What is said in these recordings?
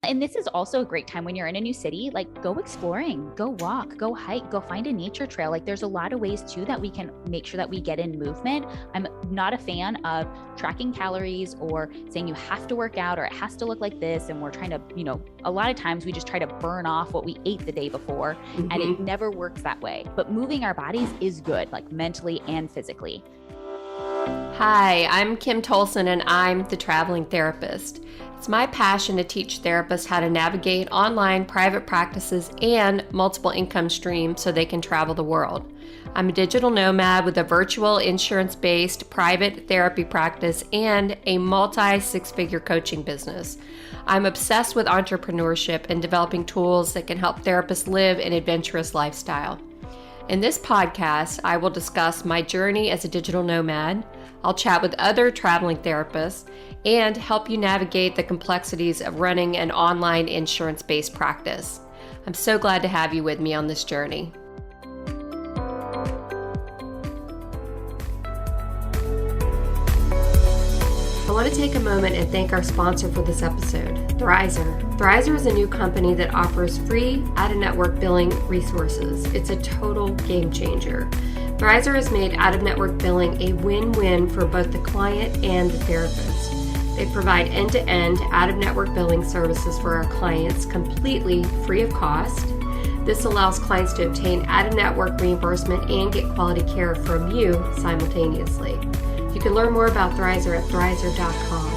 And this is also a great time when you're in a new city, like go exploring, go walk, go hike, go find a nature trail. Like there's a lot of ways too that we can make sure that we get in movement. I'm not a fan of tracking calories or saying you have to work out or it has to look like this. And we're trying to, a lot of times we just try to burn off what we ate the day before, and it never works that way. But moving our bodies is good, like mentally and physically. Hi, I'm Kim Tolson and I'm the traveling therapist. It's my passion to teach therapists how to navigate online private practices and multiple income streams so they can travel the world. I'm a digital nomad with a virtual insurance-based private therapy practice and a multi-six-figure coaching business. I'm obsessed with entrepreneurship and developing tools that can help therapists live an adventurous lifestyle. In this podcast, I will discuss my journey as a digital nomad. I'll chat with other traveling therapists and help you navigate the complexities of running an online insurance-based practice. I'm so glad to have you with me on this journey. I want to take a moment and thank our sponsor for this episode, Thrizer. Thrizer is a new company that offers free out-of-network billing resources. It's a total game changer. Thrizer has made out-of-network billing a win-win for both the client and the therapist. They provide end-to-end out-of-network billing services for our clients completely free of cost. This allows clients to obtain out-of-network reimbursement and get quality care from you simultaneously. You can learn more about Thrizer at thrizer.com.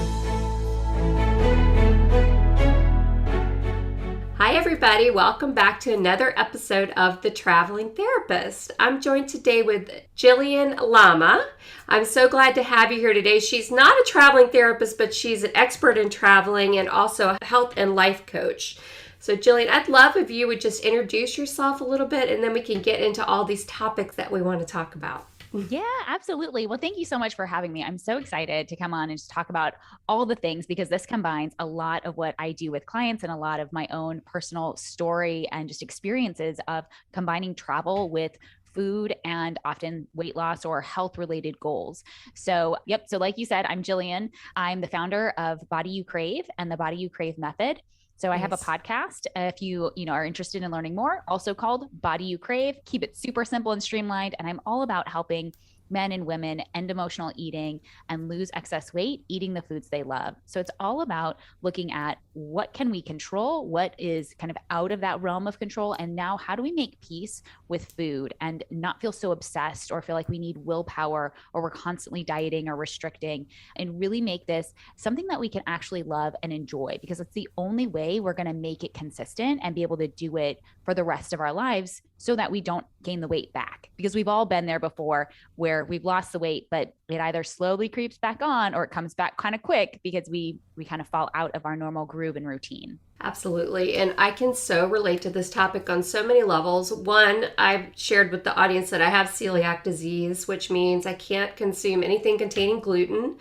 Hi everybody, welcome back to another episode of The Traveling Therapist. I'm joined today with Jillian Lama. I'm so glad to have you here today. She's not a traveling therapist, but she's an expert in traveling and also a health and life coach. So Jillian, I'd love if you would just introduce yourself a little bit and then we can get into all these topics that we want to talk about. Yeah, absolutely. Well, thank you so much for having me. I'm so excited to come on and just talk about all the things because this combines a lot of what I do with clients and a lot of my own personal story and just experiences of combining travel with food and often weight loss or health related goals. So, So like you said, I'm Jillian. I'm the founder of Body You Crave and the Body You Crave method. So I have a podcast if you are interested in learning more, also called Body You Crave. Keep it super simple and streamlined. And I'm all about helping men and women end emotional eating and lose excess weight, eating the foods they love. So it's all about looking at what can we control, what is kind of out of that realm of control, and now how do we make peace with food and not feel so obsessed or feel like we need willpower or we're constantly dieting or restricting, and really make this something that we can actually love and enjoy, because it's the only way we're going to make it consistent and be able to do it for the rest of our lives so that we don't gain the weight back. Because we've all been there before where we've lost the weight, but it either slowly creeps back on or it comes back kind of quick because we kind of fall out of our normal groove and routine. Absolutely. And I can so relate to this topic on so many levels. One, I've shared with the audience that I have celiac disease, which means I can't consume anything containing gluten.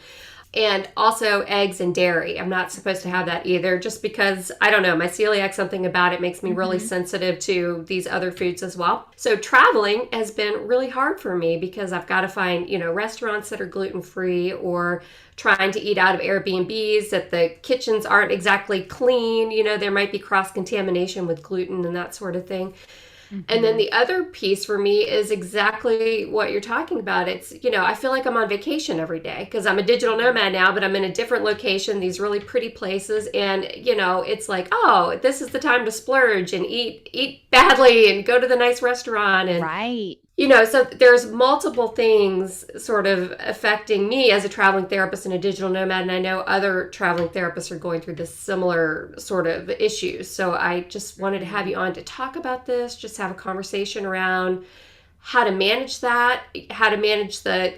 And also eggs and dairy. I'm not supposed to have that either, just because, I don't know, my celiac, something about it makes me really sensitive to these other foods as well. So traveling has been really hard for me because I've got to find, restaurants that are gluten-free, or trying to eat out of Airbnbs that the kitchens aren't exactly clean. There might be cross-contamination with gluten and that sort of thing. And then the other piece for me is exactly what you're talking about. It's, I feel like I'm on vacation every day because I'm a digital nomad now, but I'm in a different location, these really pretty places. And, it's like, oh, this is the time to splurge and eat badly and go to the nice restaurant. And, right. So there's multiple things sort of affecting me as a traveling therapist and a digital nomad. And I know other traveling therapists are going through this similar sort of issues. So I just wanted to have you on to talk about this, just have a conversation around how to manage that, how to manage the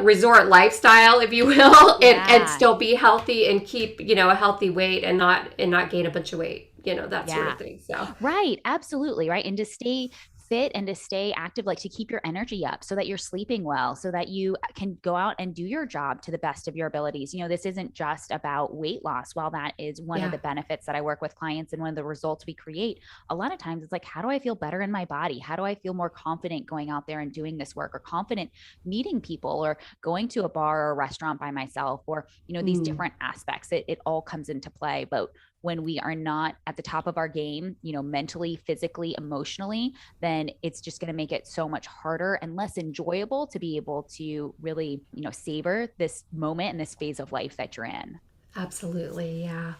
resort lifestyle, if you will, and still be healthy and keep, a healthy weight and not gain a bunch of weight, that sort of thing. So right. Absolutely. Right. And to stay fit and to stay active, like to keep your energy up so that you're sleeping well, so that you can go out and do your job to the best of your abilities. This isn't just about weight loss. While that is one of Yeah. the benefits that I work with clients and one of the results we create, a lot of times it's like, how do I feel better in my body? How do I feel more confident going out there and doing this work, or confident meeting people, or going to a bar or a restaurant by myself, or, these Mm. different aspects. It all comes into play. But when we are not at the top of our game, mentally, physically, emotionally, then it's just going to make it so much harder and less enjoyable to be able to really, savor this moment and this phase of life that you're in. Absolutely, yeah.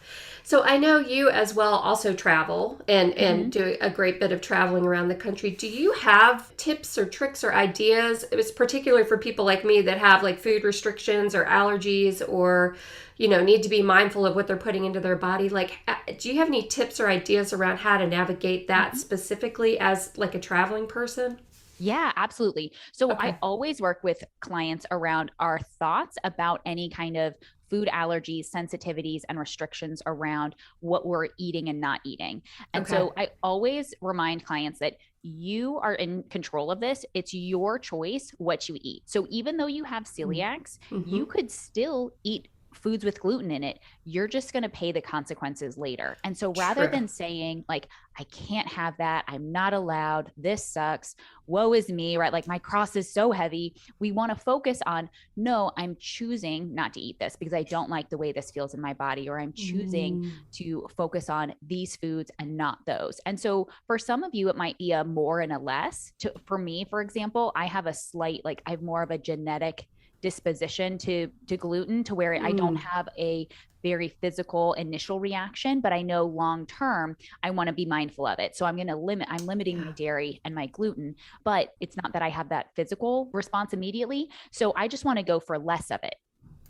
So I know you as well also travel and Mhm. do a great bit of traveling around the country. Do you have tips or tricks or ideas? It was particular for people like me that have like food restrictions or allergies, or need to be mindful of what they're putting into their body. Like, do you have any tips or ideas around how to navigate that Mhm. specifically as like a traveling person? Yeah, absolutely. So I Okay. always work with clients around our thoughts about any kind of food allergies, sensitivities, and restrictions around what we're eating and not eating. And Okay. so I always remind clients that you are in control of this. It's your choice what you eat. So even though you have celiacs, Mm-hmm. you could still eat foods with gluten in it. You're just going to pay the consequences later. And so rather True. than saying, like, I can't have that, I'm not allowed, this sucks, woe is me, right? Like, my cross is so heavy. We want to focus on, no, I'm choosing not to eat this because I don't like the way this feels in my body, or I'm choosing Mm. to focus on these foods and not those. And so for some of you, it might be a more and a less. For me, for example, I have a slight, like, I have more of a genetic disposition to gluten, to where I don't Mm. have a very physical initial reaction, but I know long term I want to be mindful of it. So I'm limiting my Yeah. dairy and my gluten, but it's not that I have that physical response immediately. So I just want to go for less of it.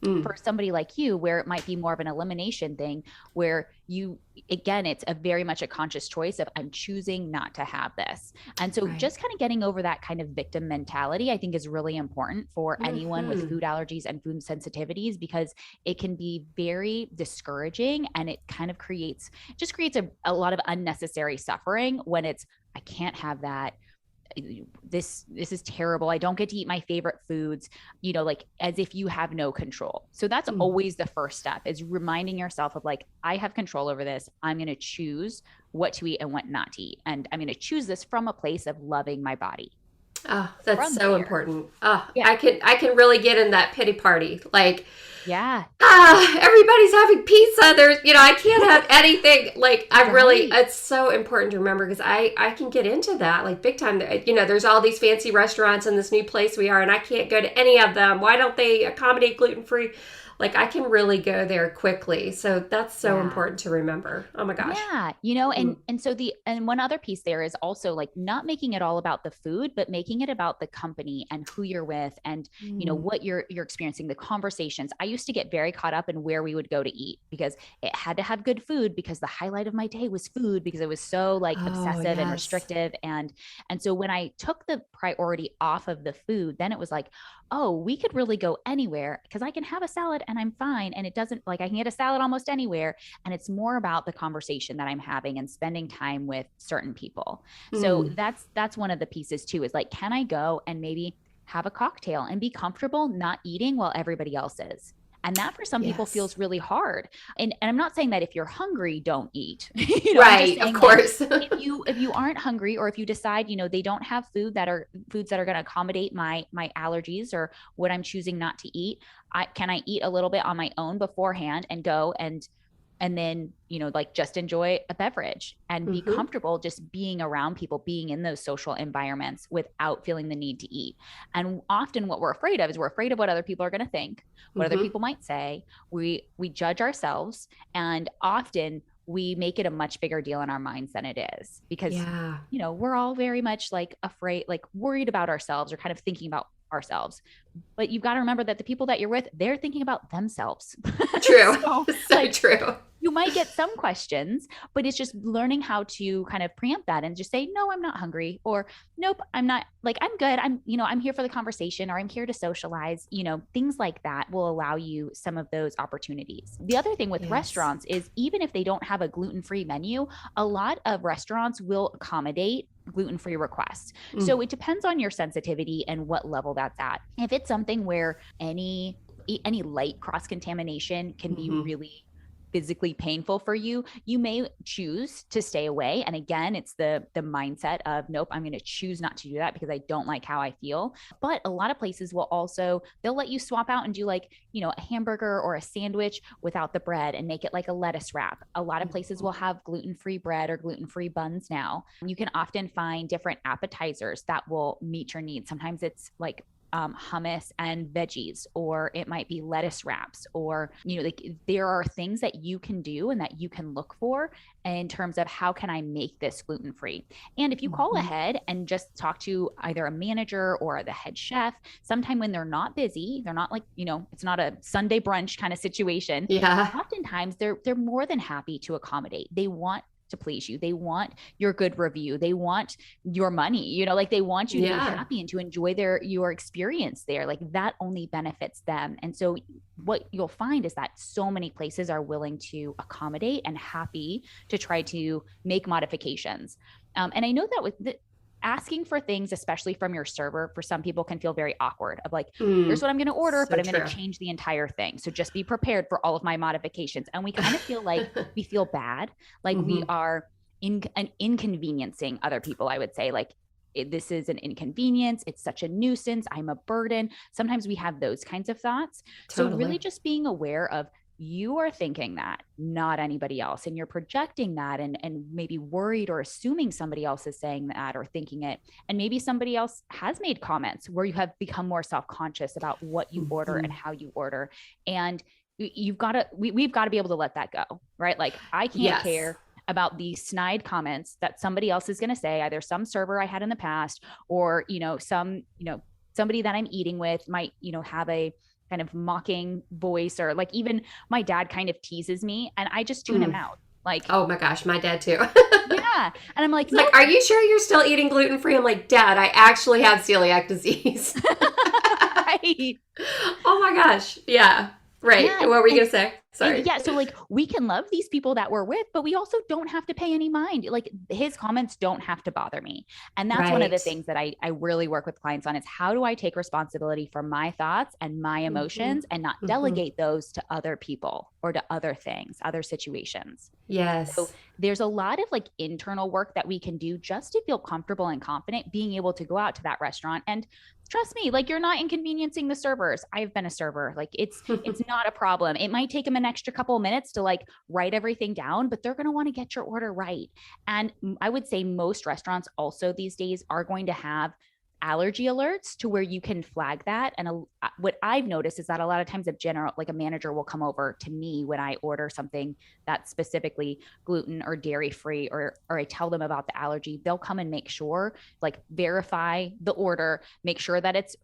Mm. For somebody like you, where it might be more of an elimination thing, where you, again, it's a very much a conscious choice of, I'm choosing not to have this. And so Right. just kind of getting over that kind of victim mentality, I think, is really important for anyone with Mm-hmm. food allergies and food sensitivities, because it can be very discouraging, and it kind of creates a lot of unnecessary suffering when it's, I can't have that, this is terrible, I don't get to eat my favorite foods, like, as if you have no control. So that's Mm. always the first step, is reminding yourself of, like, I have control over this. I'm going to choose what to eat and what not to eat, and I'm going to choose this from a place of loving my body. Oh, that's From so there, important. Oh, yeah, I can really get in that pity party. Like, yeah, everybody's having pizza. There's, I can't have anything. Like, right, it's so important to remember, because I can get into that like big time. There's all these fancy restaurants in this new place we are, and I can't go to any of them. Why don't they accommodate gluten free? Like, I can really go there quickly. So that's so yeah. important to remember. Oh my gosh. Yeah, Mm. and one other piece there is also, like, not making it all about the food, but making it about the company and who you're with, and Mm. what you're experiencing, the conversations. I used to get very caught up in where we would go to eat, because it had to have good food, because the highlight of my day was food, because it was so, like, Oh, obsessive and yes. restrictive. And so when I took the priority off of the food, then it was like, oh, we could really go anywhere, because I can have a salad and I'm fine, and it doesn't, like, I can get a salad almost anywhere, and it's more about the conversation that I'm having and spending time with certain people. So Mm. that's one of the pieces too, is like, can I go and maybe have a cocktail and be comfortable not eating while everybody else is? And that, for some people, Yes. feels really hard. And I'm not saying that if you're hungry, don't eat. I'm just Right, of saying, like, course. if you aren't hungry, or if you decide, they don't have foods that are going to accommodate my allergies, or what I'm choosing not to eat, I eat a little bit on my own beforehand, and go and then, like, just enjoy a beverage and be Hmm. comfortable just being around people, being in those social environments without feeling the need to eat. And often what we're afraid of is, we're afraid of what other people are going to think, what other Hmm. people might say. We judge ourselves, and often we make it a much bigger deal in our minds than it is, because Yeah. we're all very much, like, afraid, like, worried about ourselves, or kind of thinking about ourselves. But you've got to remember that the people that you're with, they're thinking about themselves. True. So, So like, true. might get some questions, but it's just learning how to kind of preempt that and just say, no, I'm not hungry, or nope, I'm not, like, I'm good. I'm here for the conversation, or I'm here to socialize, things like that will allow you some of those opportunities. The other thing with Yes. restaurants is, even if they don't have a gluten-free menu, a lot of restaurants will accommodate gluten-free requests. So Mm. it depends on your sensitivity and what level that's at. If it's something where any light cross contamination can be Mm-hmm. really physically painful for you, you may choose to stay away. And again, it's the mindset of, nope, I'm going to choose not to do that because I don't like how I feel. But a lot of places will also, they'll let you swap out and do, like, a hamburger or a sandwich without the bread and make it like a lettuce wrap. A lot of places will have gluten-free bread or gluten-free buns now. You can often find different appetizers that will meet your needs. Sometimes it's like hummus and veggies, or it might be lettuce wraps, or like, there are things that you can do and that you can look for in terms of, how can I make this gluten free? And if you call Mm-hmm. ahead and just talk to either a manager or the head chef sometime when they're not busy, they're not like, it's not a Sunday brunch kind of situation, Yeah. oftentimes they're more than happy to accommodate. They want to please you. They want your good review. They want your money, like, they want you to be Yeah. happy and to enjoy your experience there. Like, that only benefits them. And so what you'll find is that so many places are willing to accommodate and happy to try to make modifications. And I know that with asking for things, especially from your server, for some people can feel very awkward, of like, here's Mm. what I'm going to order, So but I'm going to true. change the entire thing. So just be prepared for all of my modifications. And we kind of feel like we feel bad, like we Mm-hmm. are inconveniencing other people. I would say, like, this is an inconvenience. It's such a nuisance. I'm a burden. Sometimes we have those kinds of thoughts. So really Totally. just being aware of, you are thinking that, not anybody else. And you're projecting that, and maybe worried or assuming somebody else is saying that or thinking it. And maybe somebody else has made comments where you have become more self-conscious about what you order Mm-hmm. and how you order. And we've got to be able to let that go, right? Like, I can't Yes. care about the snide comments that somebody else is going to say, either some server I had in the past, or somebody that I'm eating with might have a kind of mocking voice, or like, even my dad kind of teases me and I just tune him Mm. out, like, Oh my gosh, my dad too. yeah. And I'm like, He's like, nope. "Are you sure you're still eating gluten free?" I'm like, "Dad, I actually have celiac disease." Right. Oh my gosh. Yeah. Right. Yeah. What were you And going to say? And Sorry. yeah, so like, we can love these people that we're with, but we also don't have to pay any mind. Like, his comments don't have to bother me. And that's one of the Right. things that I really work with clients on, is, how do I take responsibility for my thoughts and my Mm-hmm. emotions, and not Mm-hmm. delegate those to other people or to other things, other situations. So Yes. there's a lot of like internal work that we can do just to feel comfortable and confident being able to go out to that restaurant. And trust me, like, you're not inconveniencing the servers. I've been a server. Like, it's not a problem. It might take them an extra couple of minutes to like write everything down, but they're going to want to get your order right. And I would say most restaurants also these days are going to have allergy alerts to where you can flag that. And what I've noticed is that a lot of times, a manager will come over to me when I order something that's specifically gluten or dairy free, or I tell them about the allergy. They'll come and make sure, like, verify the order, make sure that it's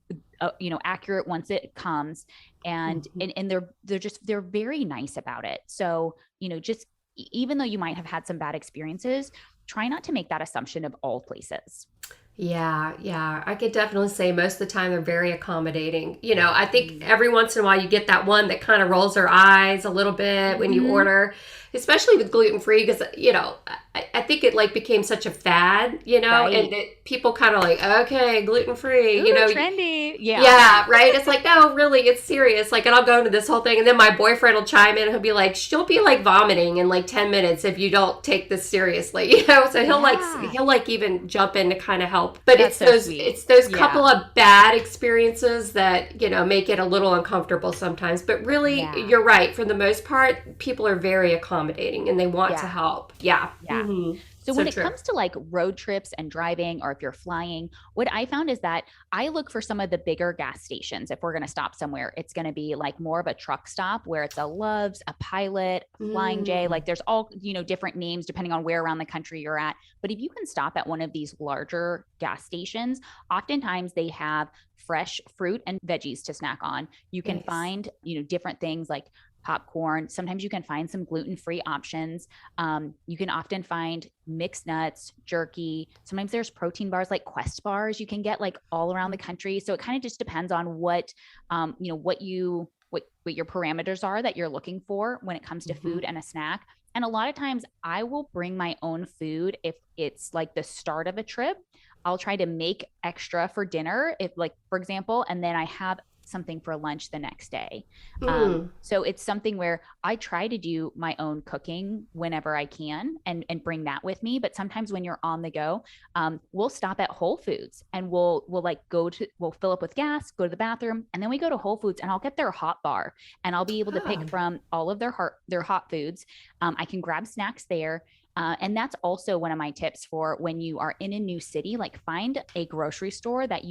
accurate once it comes. And Mm-hmm. and they're very nice about it. So just, even though you might have had some bad experiences, try not to make that assumption of all places. Yeah, yeah. I could definitely say most of the time they're very accommodating. I think Mm-hmm. every once in a while you get that one that kind of rolls their eyes a little bit when you order, especially with gluten free, because, I think it like became such a fad, and Right. people kind of like, okay, gluten free, Ooh, trendy. Yeah. Yeah, right. It's like, no, really, it's serious. Like, and I'll go into this whole thing, and then my boyfriend will chime in. And he'll be like, she'll be like vomiting in like 10 minutes if you don't take this seriously, So Yeah. he'll like even jump in to kind of help. But That's so sweet. it's those Yeah. couple of bad experiences that make it a little uncomfortable sometimes. But really, Yeah. you're right. For the most part, people are very accommodating and they want to Yeah. help. Yeah. Yeah. Mm-hmm. So So when it true. comes to like road trips and driving, or if you're flying, what I found is that I look for some of the bigger gas stations. If we're going to stop somewhere, it's going to be like more of a truck stop, where it's a Love's, a Pilot, a Flying J. Mm. Like, there's all, different names depending on where around the country you're at. But if you can stop at one of these larger gas stations, oftentimes they have fresh fruit and veggies to snack on. You can Nice. find, different things like popcorn. Sometimes you can find some gluten-free options. You can often find mixed nuts, jerky. Sometimes there's protein bars like Quest bars you can get like all around the country. So it kind of just depends on what, what your parameters are that you're looking for when it comes to food and a snack. And a lot of times I will bring my own food if it's like the start of a trip. I'll try to make extra for dinner, if like, for example, and then I have something for lunch the next day. So it's something where I try to do my own cooking whenever I can and bring that with me. But sometimes when you're on the go, we'll stop at Whole Foods and we'll fill up with gas, go to the bathroom, and then we go to Whole Foods and I'll get their hot bar and I'll be able to pick from all of their hot foods. I can grab snacks there. And that's also one of my tips for when you are in a new city, like find a grocery store that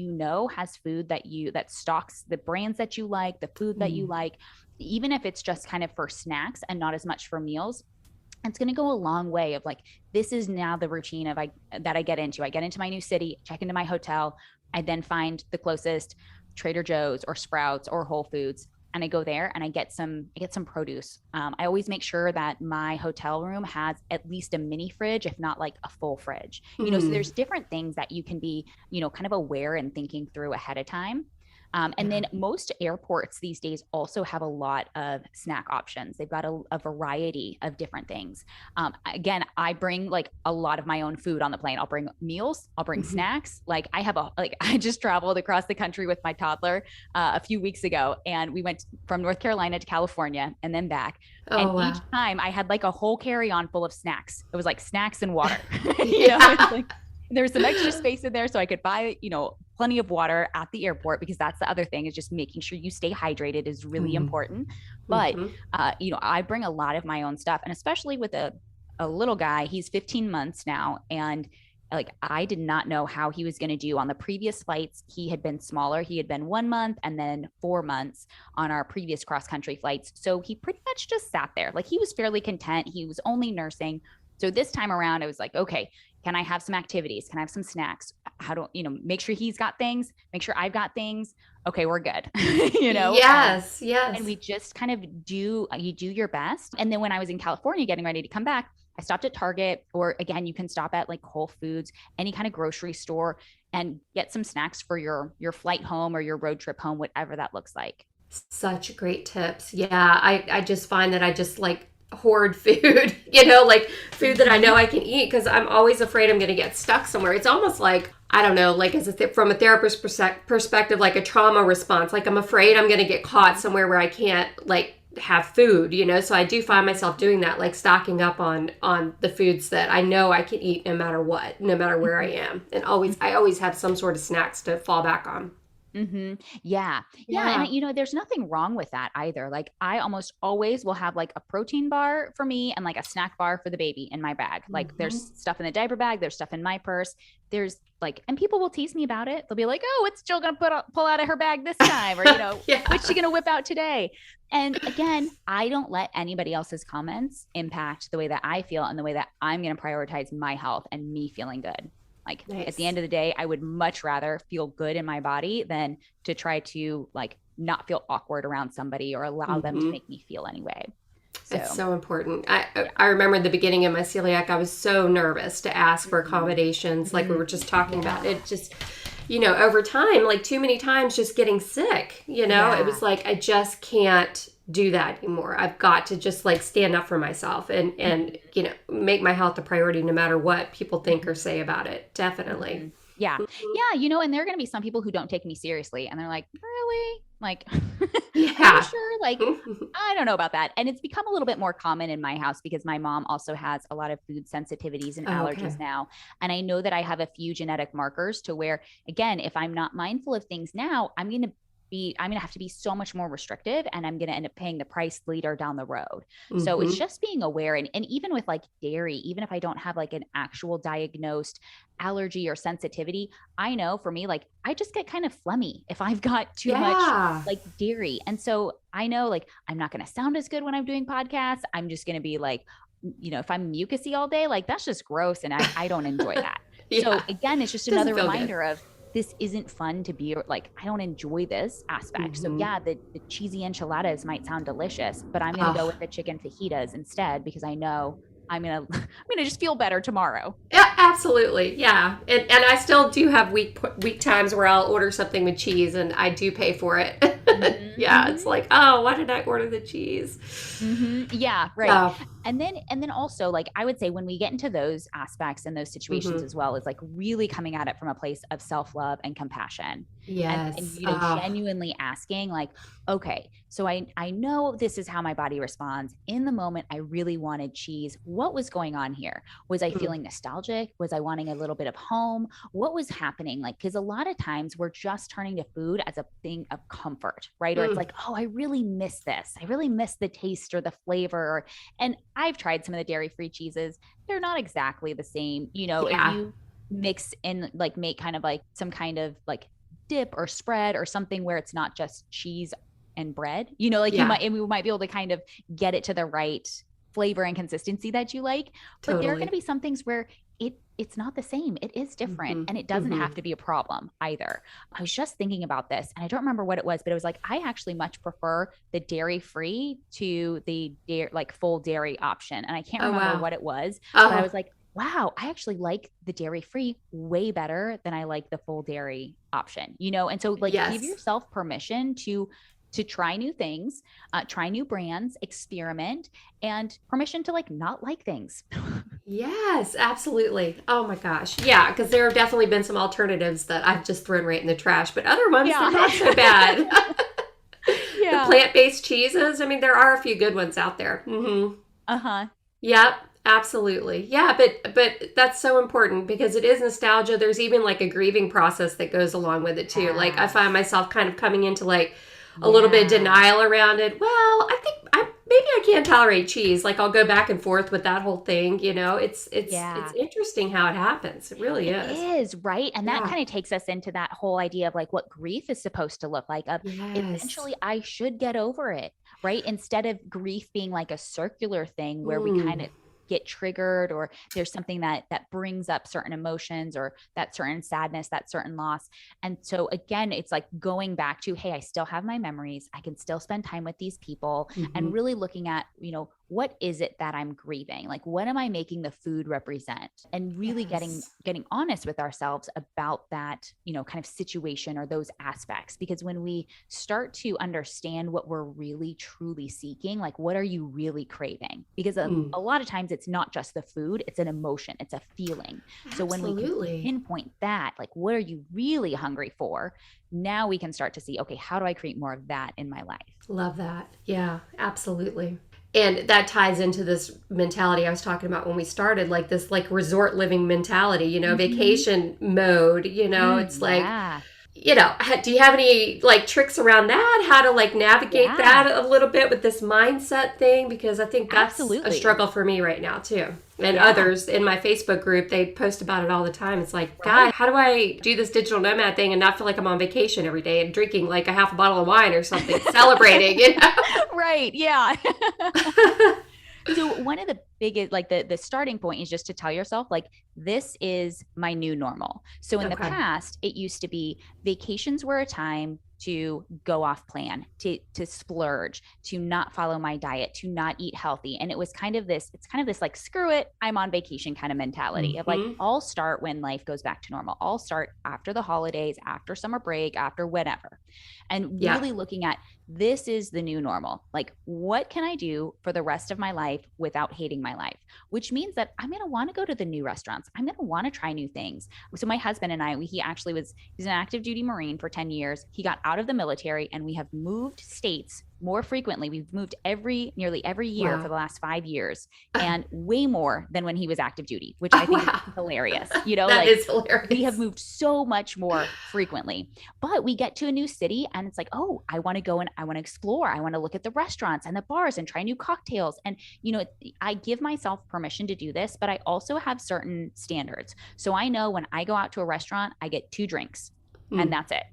has food that stocks the brands that you like, the food that you like, even if it's just kind of for snacks and not as much for meals. It's going to go a long way of like, this is now the routine that I get into. I get into my new city, check into my hotel. I then find the closest Trader Joe's or Sprouts or Whole Foods. And I go there and I get some produce. I always make sure that my hotel room has at least a mini fridge, if not like a full fridge, so there's different things that you can be, kind of aware and thinking through ahead of time. And then most airports these days also have a lot of snack options. They've got a variety of different things. Again, I bring like a lot of my own food on the plane. I'll bring meals, I'll bring snacks. Like I just traveled across the country with my toddler a few weeks ago, and we went from North Carolina to California and then back. Each time I had like a whole carry-on full of snacks. It was like snacks and water. It's like, there was some extra space in there so I could buy, plenty of water at the airport, because that's the other thing, is just making sure you stay hydrated is really important. But, I bring a lot of my own stuff, and especially with a little guy, he's 15 months now. And like, I did not know how he was going to do on the previous flights. He had been smaller. He had been 1 month and then 4 months on our previous cross country flights. So he pretty much just sat there. Like, he was fairly content. He was only nursing. So this time around, I was like, okay, can I have some activities? Can I have some snacks? How do, make sure he's got things, make sure I've got things. Okay, we're good. Yes. And we just kind of you do your best. And then when I was in California getting ready to come back, I stopped at Target, or again, you can stop at like Whole Foods, any kind of grocery store, and get some snacks for your flight home or your road trip home, whatever that looks like. Such great tips. Yeah, I just find that I just like hoard food, like food that I know I can eat, because I'm always afraid I'm going to get stuck somewhere. It's almost like, I don't know, like from a therapist perspective, like a trauma response. Like, I'm afraid I'm going to get caught somewhere where I can't like have food, so I do find myself doing that, like stocking up on the foods that I know I can eat no matter what, no matter where I am. And I always have some sort of snacks to fall back on. Yeah. And there's nothing wrong with that either. Like, I almost always will have like a protein bar for me and like a snack bar for the baby in my bag. Like, there's stuff in the diaper bag, there's stuff in my purse. There's like, and people will tease me about it. They'll be like, "Oh, what's Jill gonna pull out of her bag this time?" Or, what's she gonna whip out today? And again, I don't let anybody else's comments impact the way that I feel and the way that I'm gonna prioritize my health and me feeling good. Like, nice. At the end of the day, I would much rather feel good in my body than to try to like not feel awkward around somebody or allow them to make me feel anyway. It's so important. I remember in the beginning of my celiac, I was so nervous to ask for accommodations, like we were just talking about. It just, over time, like too many times just getting sick, it was like, I just can't do that anymore. I've got to just like stand up for myself and make my health a priority no matter what people think or say about it. Definitely. Yeah. Yeah. And there are going to be some people who don't take me seriously, and they're like, really? Like, are you sure? Like, I don't know about that. And it's become a little bit more common in my house because my mom also has a lot of food sensitivities and allergies now. And I know that I have a few genetic markers to where, again, if I'm not mindful of things now, I'm going to have to be so much more restrictive, and I'm going to end up paying the price later down the road. So it's just being aware. And even with like dairy, even if I don't have like an actual diagnosed allergy or sensitivity, I know for me, like, I just get kind of phlegmy if I've got too much like dairy. And so I know, like, I'm not going to sound as good when I'm doing podcasts. I'm just going to be like, if I'm mucusy all day, like, that's just gross. And I don't enjoy that. So again, it's just another reminder of, this isn't fun to be like, I don't enjoy this aspect. So Mm-hmm. yeah, the cheesy enchiladas might sound delicious, but I'm going to go Oh, with the chicken fajitas instead because I know I'm going to, I'm going to just feel better tomorrow. yeah, absolutely. Yeah. And I still do have week times where I'll order something with cheese and I do pay for it. Yeah, it's Mm-hmm. like, oh, why did I order the cheese? Yeah, right. Oh, And then also like I would say when we get into those aspects and those situations mm-hmm. as well is like really coming at it from a place of self-love and compassion. And Yes. Oh, genuinely asking like, okay, so I know this is how my body responds. In the moment I really wanted cheese. What was going on here? Was I mm, feeling nostalgic? Was I wanting a little bit of home? What was happening? Like, because a lot of times we're just turning to food as a thing of comfort, right? Or it's mm, like, oh, I really miss this. I really miss the taste or the flavor. And I've tried some of the dairy-free cheeses. They're not exactly the same. If yeah. you mix in like make kind of like some kind of like dip or spread or something where it's not just cheese and bread, like Yeah. we might be able to kind of get it to the right flavor and consistency that you like. But there are going to Totally. be some things where it's not the same. It is different Mm-hmm. and it doesn't Mm-hmm. have to be a problem either. I was just thinking about this and I don't remember what it was, but it was like I actually much prefer the dairy free to the like full dairy option. And I can't Oh, remember wow. what it was, but I Oh, was like, wow, I actually like the dairy free way better than I like the full dairy option, And so like give yes. yourself permission to try new things, try new brands, experiment, and permission to like not like things. Yes, absolutely. Oh my gosh. Yeah, because there have definitely been some alternatives that I've just thrown right in the trash, but other ones, they're Yeah. not so bad. The Yeah. plant based cheeses, I mean, there are a few good ones out there. Mm-hmm. Uh-huh. Yep, absolutely. Yeah, but that's so important because it is nostalgia. There's even like a grieving process that goes along with it too. Like I Yeah. find myself kind of coming into like a little bit of Yeah. denial around it. Well, I think I maybe I can't tolerate cheese. Like I'll go back and forth with that whole thing, you know. It's Yeah. interesting how it happens. It really It is. is, right? And that Yeah. kind of takes us into that whole idea of like what grief is supposed to look like of Yes. eventually I should get over it, right? Instead of grief being like a circular thing where we kind Mm. of get triggered or there's something that brings up certain emotions or that certain sadness, that certain loss. And so again, it's like going back to, hey, I still have my memories. I can still spend time with these people Hmm. and really looking at, what is it that I'm grieving? Like what am I making the food represent? And really getting Yes. getting honest with ourselves about that, kind of situation or those aspects. Because when we start to understand what we're really truly seeking, like what are you really craving? Because Mm. a lot of times it's not just the food, it's an emotion, it's a feeling. So when we can Absolutely. pinpoint that, like what are you really hungry for? Now we can start to see, okay, how do I create more of that in my life? Love that. Yeah, absolutely. And that ties into this mentality I was talking about when we started, like this like resort living mentality, you know, Mm-hmm. vacation mode, you know, it's like, Yeah. you know, do you have any like tricks around that? How to like navigate that Yeah. a little bit with this mindset thing? Because I think that's a Absolutely. struggle for me right now too. And Yeah. others in my Facebook group, they post about it all the time. It's like, God, Right. how do I do this digital nomad thing and not feel like I'm on vacation every day and drinking like a half a bottle of wine or something, celebrating, you Right. Yeah. know? So one of the biggest, like the starting point is just to tell yourself, like, this is my new normal. So in the Okay. past, it used to be vacations were a time to go off plan, to splurge, to not follow my diet, to not eat healthy. And it's kind of this like, screw it, I'm on vacation kind of mentality of like, Hmm. I'll start when life goes back to normal. I'll start after the holidays, after summer break, after whatever. And Yeah. really looking at this is the new normal. Like, what can I do for the rest of my life without hating my life? Which means that I'm going to want to go to the new restaurants. I'm going to want to try new things. So, my husband and I, he's an active duty Marine for 10 years. He got out of the military and we have moved states more frequently. We've moved nearly every year for Wow. the last 5 years and way more than when he was active duty, which Oh, I think is wow. hilarious. That Like is we have hilarious. moved so much more frequently. But we get to a new city and it's like, oh, I want to go and I want to explore. I want to look at the restaurants and the bars and try new cocktails. And, I give myself permission to do this, but I also have certain standards. So I know when I go out to a restaurant, I get 2 drinks and Mm. that's it.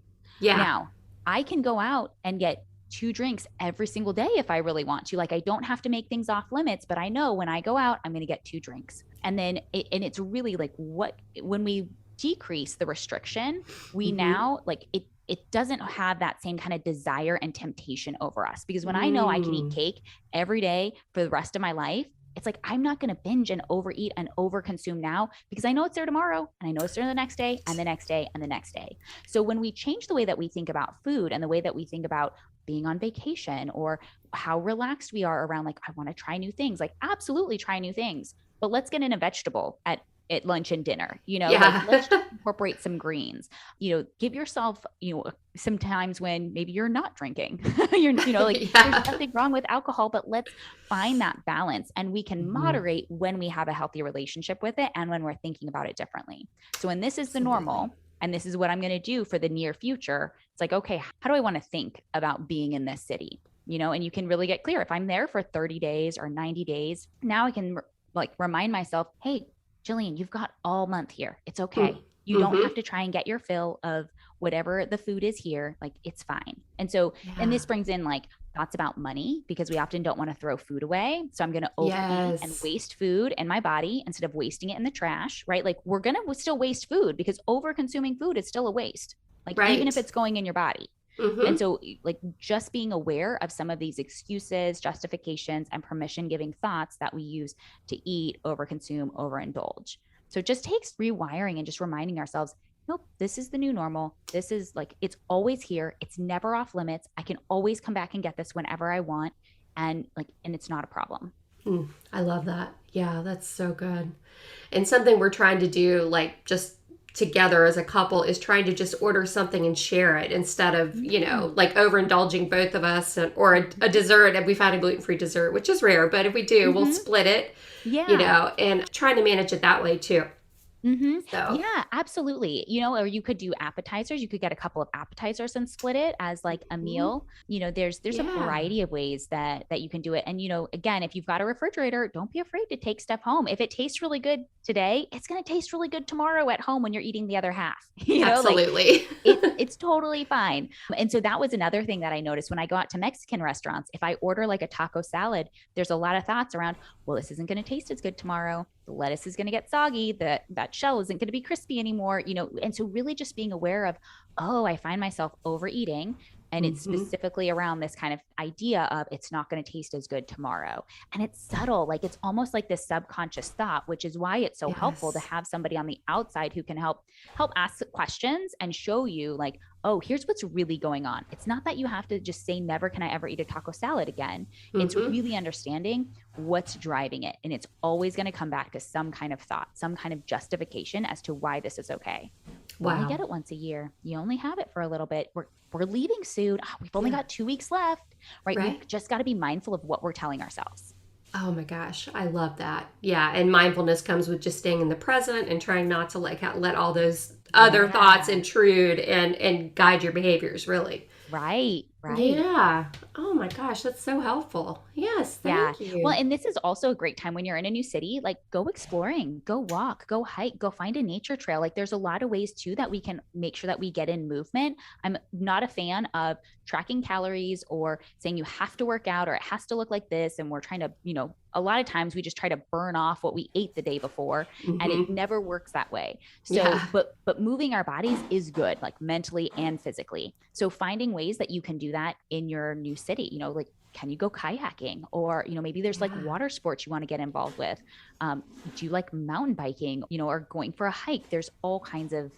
Yeah. Now, I can go out and get 2 drinks every single day if I really want to. Like, I don't have to make things off limits, but I know when I go out, I'm going to get 2 drinks. And then, and it's really like when we decrease the restriction, we Mm-hmm. now like it doesn't have that same kind of desire and temptation over us. Because when I know I can eat Mm. cake every day for the rest of my life, it's like I'm not going to binge and overeat and overconsume now, because I know it's there tomorrow and I know it's there the next day and the next day and the next day. So when we change the way that we think about food and the way that we think about being on vacation, or how relaxed we are around, like, I want to try new things, like, absolutely try new things, but let's get in a vegetable at lunch and dinner, like, Yeah. let's just incorporate some greens, give yourself, some times when maybe you're not drinking, like, there's Yeah. nothing wrong with alcohol, but let's find that balance, and we can Mhm. moderate when we have a healthy relationship with it and when we're thinking about it differently. So when this is the Absolutely. normal, and this is what I'm going to do for the near future, it's like, okay, how do I want to think about being in this city? And you can really get clear. If I'm there for 30 days or 90 days, now I can like remind myself, hey, Jillian, you've got all month here. It's okay. You don't have Mm-hmm. to try and get your fill of whatever the food is here. Like, it's fine. And so, and Yeah. this brings in like thoughts about money, because we often don't want to throw food away. So I'm going to overeat and Yes. waste food in my body instead of wasting it in the trash, right? Like, we're going to still waste food, because over consuming food is still a waste, like, even if Right. it's going in your body. And Mm-hmm. so, like, just being aware of some of these excuses, justifications, and permission giving thoughts that we use to eat, overconsume, overindulge. So it just takes rewiring and just reminding ourselves, nope, this is the new normal. This is like, it's always here. It's never off limits. I can always come back and get this whenever I want. And it's not a problem. Mm, I love that. Yeah, that's so good. And something we're trying to do, like just together as a couple, is trying to just order something and share it instead of, Mm-hmm. like overindulging both of us, or a dessert. And we found a gluten free dessert, which is rare, but if we do, we'll Mm-hmm. split it, Yeah. and trying to manage it that way too. Mm-hmm. So, Yeah, absolutely. Or you could do appetizers. You could get a couple of appetizers and split it as like a mhm, meal. There's a yeah, variety of ways that you can do it. And again, if you've got a refrigerator, don't be afraid to take stuff home. If it tastes really good today, it's going to taste really good tomorrow at home when you're eating the other half. Like, absolutely. it's totally fine. And so that was another thing that I noticed when I go out to Mexican restaurants. If I order like a taco salad, there's a lot of thoughts around, well, this isn't going to taste as good tomorrow. The lettuce is going to get soggy. That shell isn't going to be crispy anymore. And so really just being aware of, oh, I find myself overeating. And it's Hmm. specifically around this kind of idea of it's not going to taste as good tomorrow. And it's subtle, like it's almost like this subconscious thought, which is why it's so helpful to Yes. have somebody on the outside who can help ask questions and show you, like, oh, here's what's really going on. It's not that you have to just say, never can I ever eat a taco salad again. It's Hmm. really understanding what's driving it. And it's always going to come back to some kind of thought, some kind of justification as to why this is okay. You only Wow. get it once a year. You only have it for a little bit. We're leaving soon. Oh, we've only Yeah. got 2 weeks left, right? We've Right. just got to be mindful of what we're telling ourselves. Oh my gosh, I love that. Yeah, and mindfulness comes with just staying in the present and trying not to like let all those other thoughts Yeah. intrude and guide your behaviors, really. Right. Right. Yeah. Oh my gosh, that's so helpful. Yes, Yeah. thank Well, you. and this is also a great time when you're in a new city, like, go exploring, go walk, go hike, go find a nature trail. Like, there's a lot of ways too that we can make sure that we get in movement. I'm not a fan of tracking calories or saying you have to work out or it has to look like this. And we're trying to, a lot of times we just try to burn off what we ate the day before, and it Hmm. never works that way. So, Yeah. but moving our bodies is good, like mentally and physically. So finding ways that you can do that in your new city, like, can you go kayaking, or maybe there's like Yeah. water sports you want to get involved with. Do you like mountain biking, or going for a hike? There's all kinds of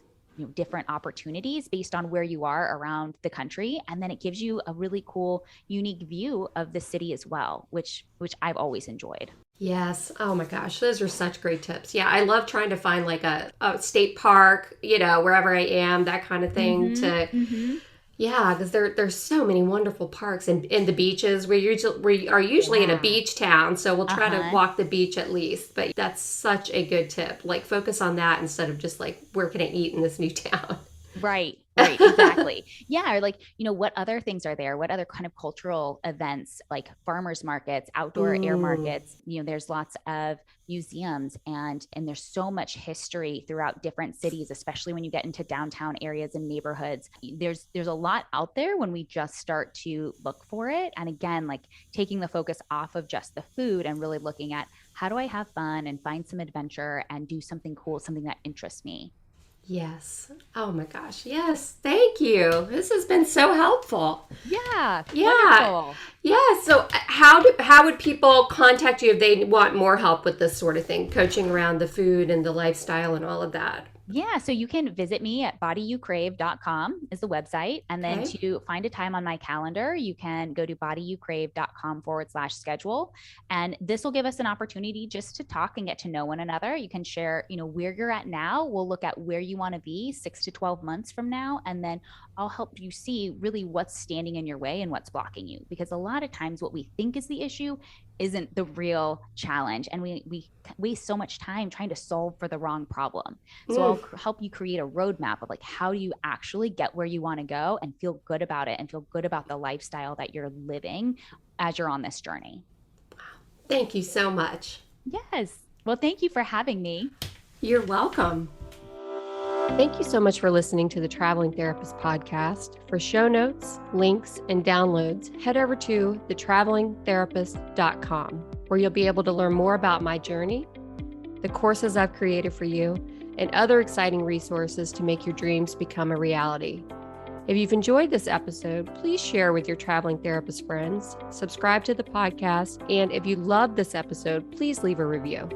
different opportunities based on where you are around the country, and then it gives you a really cool unique view of the city as well, which I've always enjoyed. Yes. Oh my gosh, those are such great tips. Yeah, I love trying to find like a state park, wherever I am, that kind of thing Mm-hmm. to. Mm-hmm. Yeah, because there's so many wonderful parks and the beaches. We are usually in a Yeah. beach town, so we'll try to Uh-huh. walk the beach at least. But that's such a good tip. Like focus on that instead of just like where can I eat in this new town. Right, right, exactly. Yeah, or like, what other things are there? What other kind of cultural events, like farmers markets, outdoor air Mm, markets? There's lots of museums, and there's so much history throughout different cities, especially when you get into downtown areas and neighborhoods. There's a lot out there when we just start to look for it. And again, like, taking the focus off of just the food and really looking at, how do I have fun and find some adventure and do something cool, something that interests me. Yes. Oh my gosh. Yes. Thank you. This has been so helpful. Yeah. Yeah. Wonderful. Yeah. So how would people contact you if they want more help with this sort of thing, coaching around the food and the lifestyle and all of that? Yeah, so you can visit me at bodyyoucrave.com is the website. And then Okay. to find a time on my calendar, you can go to bodyyoucrave.com/schedule. And this will give us an opportunity just to talk and get to know one another. You can share, where you're at now. We'll look at where you want to be 6 to 12 months from now. And then I'll help you see really what's standing in your way and what's blocking you. Because a lot of times what we think is the issue isn't the real challenge. And we waste so much time trying to solve for the wrong problem. So Mm. I'll help you create a roadmap of like, how do you actually get where you want to go and feel good about it and feel good about the lifestyle that you're living as you're on this journey. Thank you so much. Yes. Well, thank you for having me. You're welcome. Thank you so much for listening to the Traveling Therapist podcast. For show notes, links, and downloads, head over to thetravelingtherapist.com, where you'll be able to learn more about my journey, the courses I've created for you, and other exciting resources to make your dreams become a reality. If you've enjoyed this episode, please share with your traveling therapist friends, subscribe to the podcast, and if you loved this episode, please leave a review.